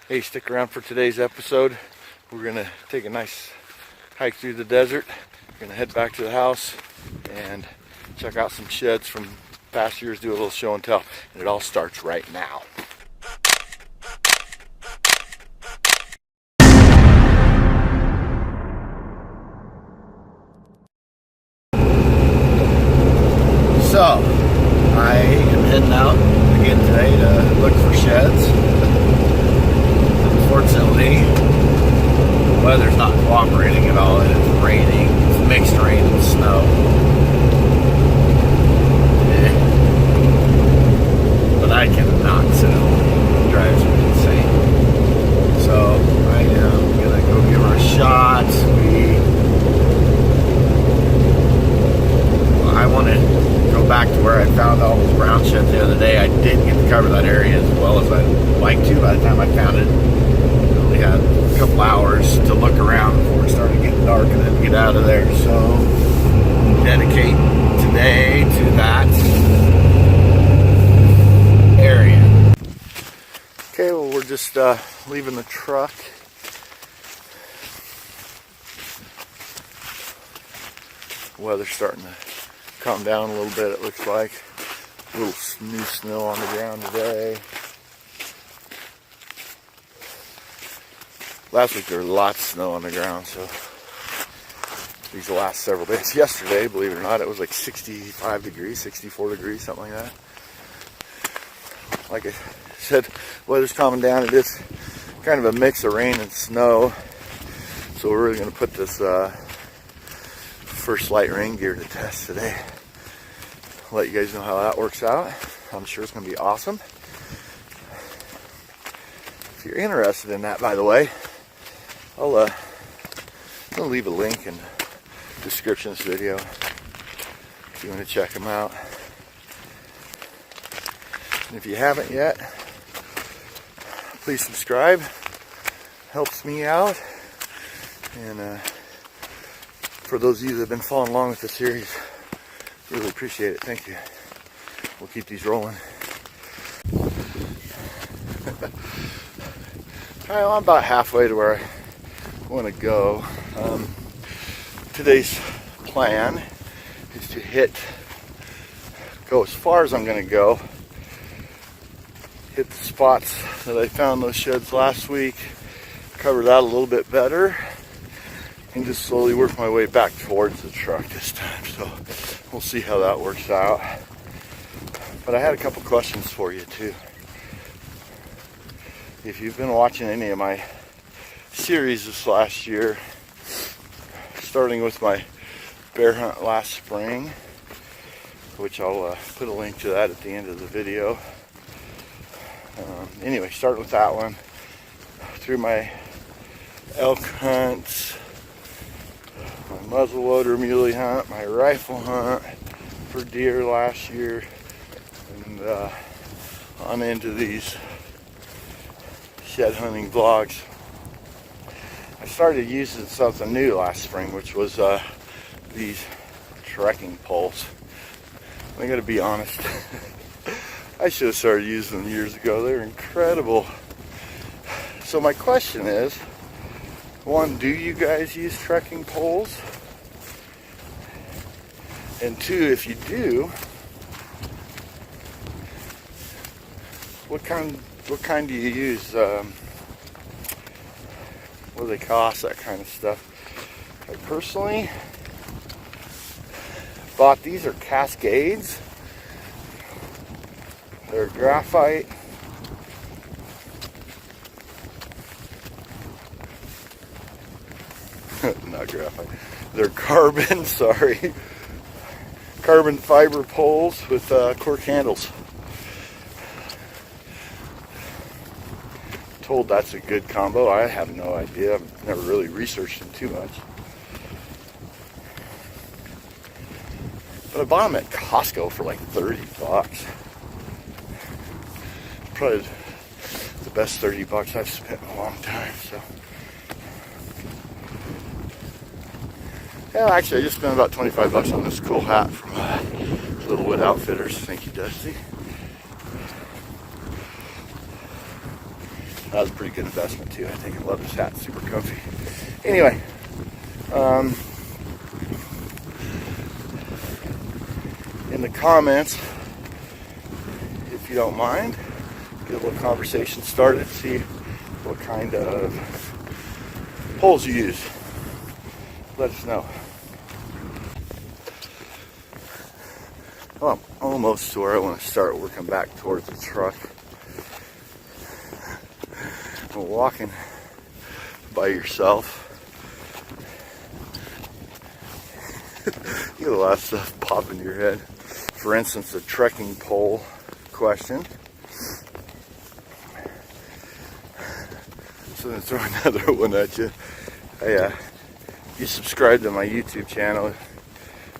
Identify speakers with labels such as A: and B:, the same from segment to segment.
A: Hey, stick around for today's episode. We're gonna take a nice hike through the desert. We're gonna head back to the house and check out some sheds from past years, do a little show and tell, and it all starts right now. So, I am heading out again today to look for sheds. Unfortunately, the weather's not cooperating at all. It is raining. It's mixed rain and snow. But I cannot sit at home. It drives me insane. So I am gonna go give her a shot. I want to go back to where I found all those brown sheds the other day. I didn't get to cover that area as well as I'd like to. By the time I found it, I only had a couple hours to look around before it started getting dark and then get out of there. So dedicate today to that area. Okay, well, we're just leaving the truck. Weather's starting to calm down a little bit, it looks like. A little new snow on the ground today. Last week there was lots of snow on the ground, so these last several days. Yesterday, believe it or not, it was like 65 degrees, 64 degrees, something like that. Like I said, weather's calming down. It is kind of a mix of rain and snow, so we're really going to put this first light rain gear to test today. I'll let you guys know how that works out. I'm sure it's going to be awesome. If you're interested in that, by the way, I'm going to leave a link in the description of this video if you want to check them out. And if you haven't yet, please subscribe. Helps me out. And for those of you that have been following along with the series, really appreciate it. Thank you. We'll keep these rolling. Alright, well, I'm about halfway to where I want to go. Today's plan is to go as far as I'm going to go. Hit the spots that I found those sheds last week. Cover that a little bit better. And just slowly work my way back towards the truck this time. So we'll see how that works out. But I had a couple questions for you too. If you've been watching any of my series this last year, starting with my bear hunt last spring, which I'll put a link to that at the end of the video. Anyway, starting with that one, through my elk hunts, my muzzleloader muley hunt, my rifle hunt for deer last year, and on into these shed hunting vlogs. I started using something new last spring, which was these trekking poles. I gotta be honest, I should have started using them years ago. They're incredible. So my question is, one, do you guys use trekking poles? And two, if you do, what kind do you use? What do they cost? That kind of stuff. I personally bought these are Cascades. They're graphite. Not graphite. They're carbon, sorry. Carbon fiber poles with cork handles. Told that's a good combo. I have no idea. I've never really researched them too much. But I bought them at Costco for like $30. Probably the best $30 I've spent in a long time. So yeah, actually I just spent about $25 on this cool hat from Littlewood Outfitters. Thank you, Dusty. That was a pretty good investment too. I think I love this hat, super comfy. Anyway, in the comments, if you don't mind, get a little conversation started, see what kind of poles you use. Let us know. Well, I'm almost to where I want to start working back towards the truck. Walking by yourself, you get a lot of stuff pop in your head. For instance, the trekking pole question. So then throw another one at you. You subscribe to my YouTube channel,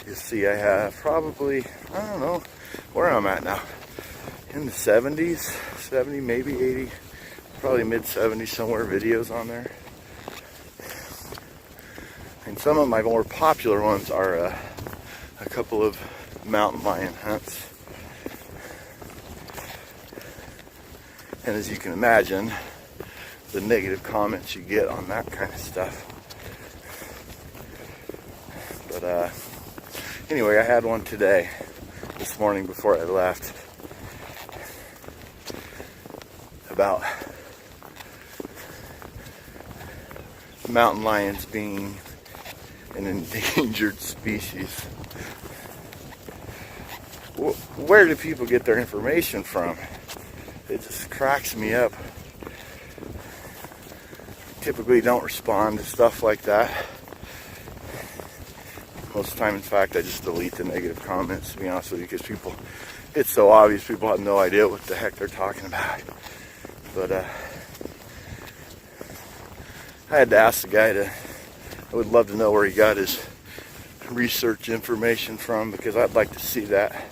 A: you'll see I have probably, I don't know where I'm at now, in the 70s, 70, maybe 80. Probably mid-70s somewhere, videos on there. And some of my more popular ones are a couple of mountain lion hunts. And as you can imagine, the negative comments you get on that kind of stuff. But anyway, I had one today, this morning before I left, about mountain lions being an endangered species. Where do people get their information from? It just cracks me up. Typically don't respond to stuff like that. Most of the time, in fact, I just delete the negative comments, to be honest with you, because people, it's so obvious people have no idea what the heck they're talking about. But I had to ask the guy I would love to know where he got his research information from, because I'd like to see that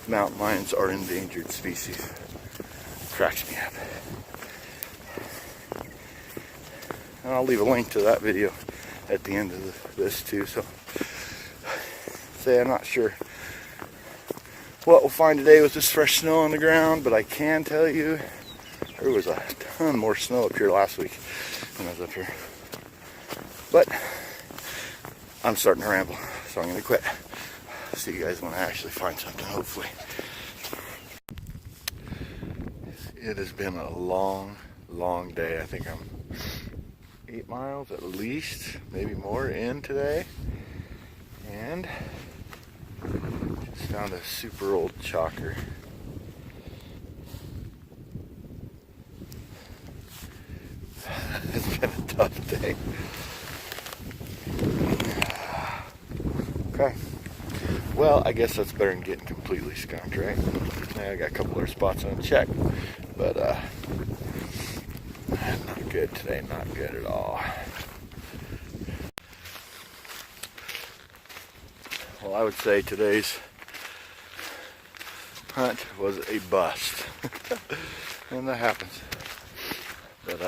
A: mountain lions are endangered species. Cracks me up. And I'll leave a link to that video at the end of this too. So, I'm not sure what we'll find today with this fresh snow on the ground, but I can tell you there was a ton more snow up here last week when I was up here. But I'm starting to ramble, so I'm going to quit. See you guys when I actually find something, hopefully. It has been a long, long day. I think I'm 8 miles at least, maybe more in today. And just found a super old chalker. It's been a tough day. Okay. Well, I guess that's better than getting completely skunked, right? I got a couple other spots on check, but not good today, not good at all. Well, I would say today's hunt was a bust. And that happens. But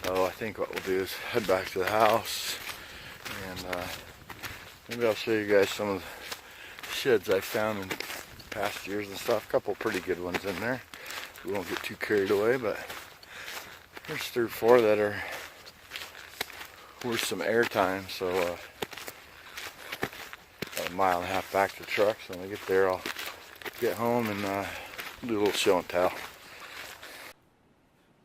A: so I think what we'll do is head back to the house, and maybe I'll show you guys some of the sheds I found in past years and stuff. A couple pretty good ones in there. We won't get too carried away, but there's 3 or 4 that are worth some airtime. So about a mile and a half back to the truck. So when I get there, I'll get home and do a little show and tell.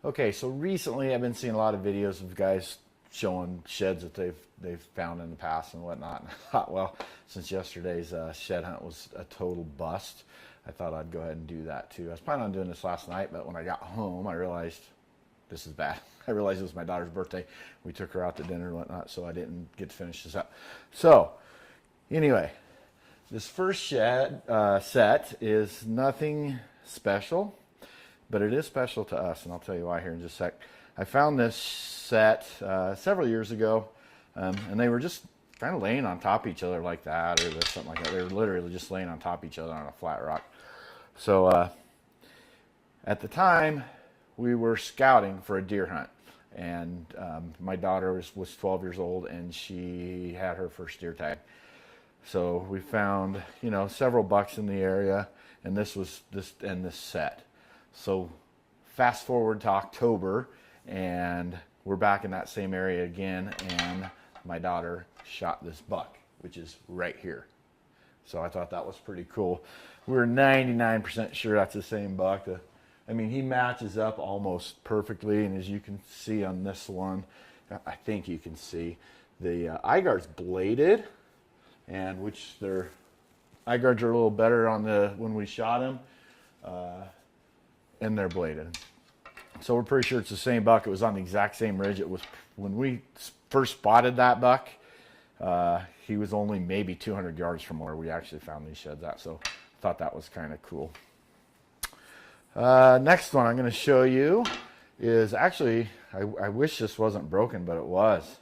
B: Okay, so recently I've been seeing a lot of videos of guys showing sheds that they've found in the past and whatnot. And I thought, well, since yesterday's shed hunt was a total bust, I thought I'd go ahead and do that too. I was planning on doing this last night, but when I got home, I realized this is bad. I realized it was my daughter's birthday. We took her out to dinner and whatnot, so I didn't get to finish this up. So, anyway, this first shed set is nothing special, but it is special to us, and I'll tell you why here in just a sec. I found this set several years ago, and they were just kind of laying on top of each other like that, or something like that. They were literally just laying on top of each other on a flat rock. So at the time, we were scouting for a deer hunt, and my daughter was 12 years old, and she had her first deer tag. So we found, several bucks in the area, and this set. So fast forward to October, and we're back in that same area again, and my daughter shot this buck, which is right here. So I thought that was pretty cool. We're 99% sure that's the same buck. I mean, he matches up almost perfectly, and as you can see on this one, I think you can see, the eye guard's bladed, and which their eye guards are a little better on when we shot him, and they're bladed. So we're pretty sure it's the same buck. It was on the exact same ridge. It was when we first spotted that buck. He was only maybe 200 yards from where we actually found these sheds at. So I thought that was kind of cool. Next one I'm going to show you is actually, I wish this wasn't broken, but it was.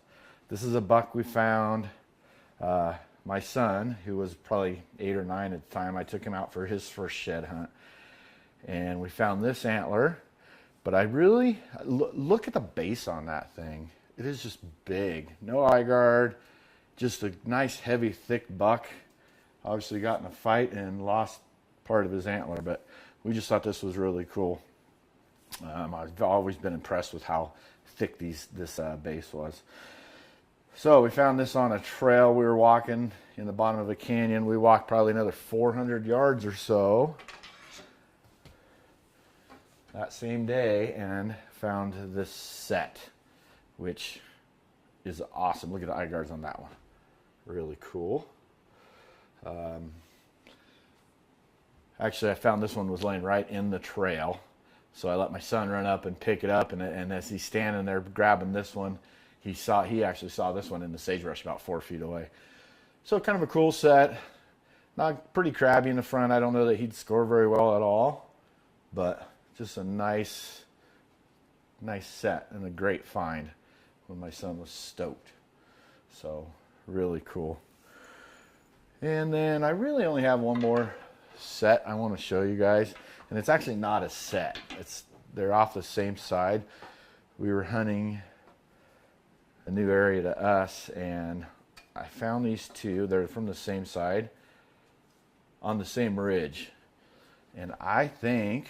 B: This is a buck we found. My son, who was probably 8 or 9 at the time, I took him out for his first shed hunt. And we found this antler. But I really, look at the base on that thing. It is just big. No eye guard. Just a nice, heavy, thick buck. Obviously got in a fight and lost part of his antler. But we just thought this was really cool. I've always been impressed with how thick this base was. So we found this on a trail. We were walking in the bottom of a canyon. We walked probably another 400 yards or so that same day and found this set, which is awesome. Look at the eye guards on that one. Really cool. Actually, I found this one was laying right in the trail. So I let my son run up and pick it up, and as he's standing there grabbing this one, he actually saw this one in the sagebrush about 4 feet away. So kind of a cool set. Not pretty crabby in the front. I don't know that he'd score very well at all, but just a nice set and a great find when my son was stoked. So really cool. And then I really only have one more set I want to show you guys, and it's actually not a set. They're off the same side. We were hunting a new area to us, and I found these two. They're from the same side on the same ridge, and I think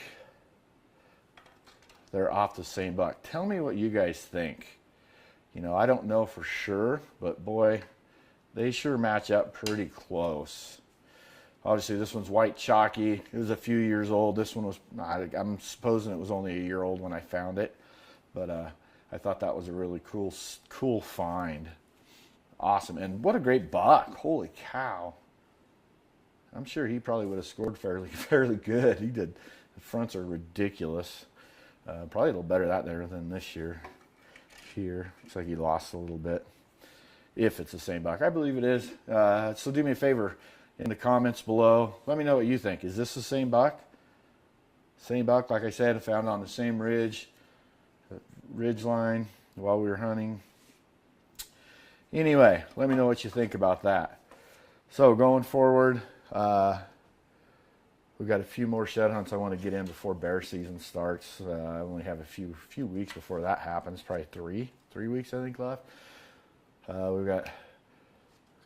B: they're off the same buck. Tell me what you guys think. You know, I don't know for sure, but boy, they sure match up pretty close. Obviously, this one's white chalky. It was a few years old. This one was, I'm supposing it was only a year old when I found it. But I thought that was a really cool find. Awesome. And what a great buck. Holy cow. I'm sure he probably would have scored fairly good. He did. The fronts are ridiculous. Probably a little better that there than this year. Here. Looks like he lost a little bit. If it's the same buck. I believe it is. So do me a favor. In the comments below, let me know what you think. Is this the same buck? Same buck, like I said, I found it on the same ridge line while we were hunting. Anyway, let me know what you think about that. So going forward, we've got a few more shed hunts I want to get in before bear season starts. I only have a few weeks before that happens, probably three weeks I think left. We've got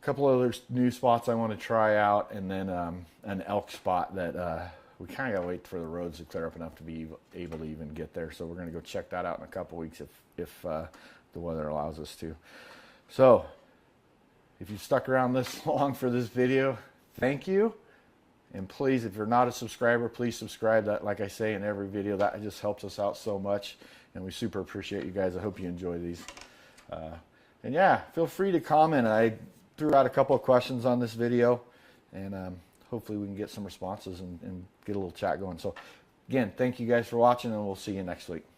B: couple other new spots I want to try out, and then an elk spot that we kind of got to wait for the roads to clear up enough to be able to even get there. So we're going to go check that out in a couple weeks if the weather allows us to. So if you stuck around this long for this video, thank you. And please, if you're not a subscriber, please subscribe. That, like I say in every video, that just helps us out so much, and we super appreciate you guys. I hope you enjoy these. And yeah, feel free to comment. I threw out a couple of questions on this video, and hopefully we can get some responses and get a little chat going. So again, thank you guys for watching, and we'll see you next week.